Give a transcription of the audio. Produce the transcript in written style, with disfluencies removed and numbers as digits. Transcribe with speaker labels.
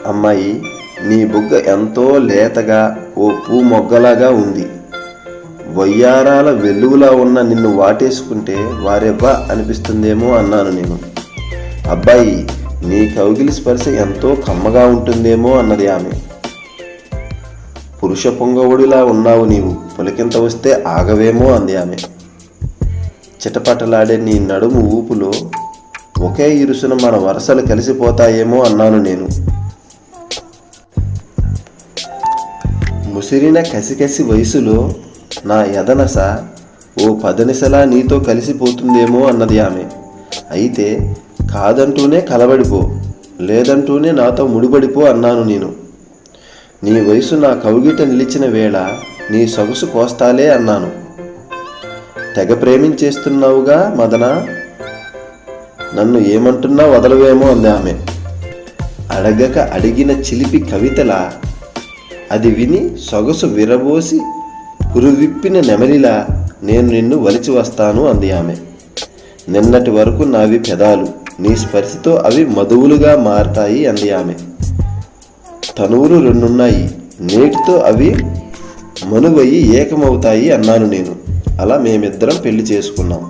Speaker 1: అమ్మాయి, నీ బుగ్గ ఎంతో లేతగా ఓ పూ మొగ్గలాగా ఉంది. వయ్యారాల వెల్లువలా ఉన్న నిన్ను వాటేసుకుంటే వారెవ్వా అనిపిస్తుందేమో అన్నాను నేను. అబ్బాయి, నీ కౌగిలి స్పర్శ ఎంతో కమ్మగా ఉంటుందేమో అన్నది ఆమె. పురుష పొంగవుడిలా ఉన్నావు నీవు, పులకింత వస్తే ఆగవేమో అంది ఆమె. చిటపటలాడే నీ నడుము ఊపులో ఒకే ఇరుసున మన వరసలు కలిసిపోతాయేమో అన్నాను నేను. ముసిరిన కసికసి వయసులో నా ఎదనస ఓ పదనిసలా నీతో కలిసిపోతుందేమో అన్నది ఆమె. అయితే కాదంటూనే కలబడిపో, లేదంటూనే నాతో ముడిపడిపో అన్నాను నేను. నీ వయసు నా కౌగిట నిలిచిన వేళ నీ సొగసు కోస్తాలే అన్నాను. తెగ ప్రేమించేస్తున్నావుగా మదన, నన్ను ఏమంటున్నా వదలవేమో అంది ఆమె. అడగక అడిగిన చిలిపి కవితలా అది విని సొగసు విరబోసి పురువిప్పిన నెమలిలా నేను నిన్ను వలిచి వస్తాను అంది ఆమె. నిన్నటి వరకు నావి పెదాలు, నీ స్పర్శతో అవి మధువులుగా మారతాయి అంది ఆమె. తనువులు రెండున్నాయి, నేటితో అవి మనువయ్యి ఏకమవుతాయి అన్నాను నేను. అలా మేమిద్దరం పెళ్లి చేసుకున్నాం.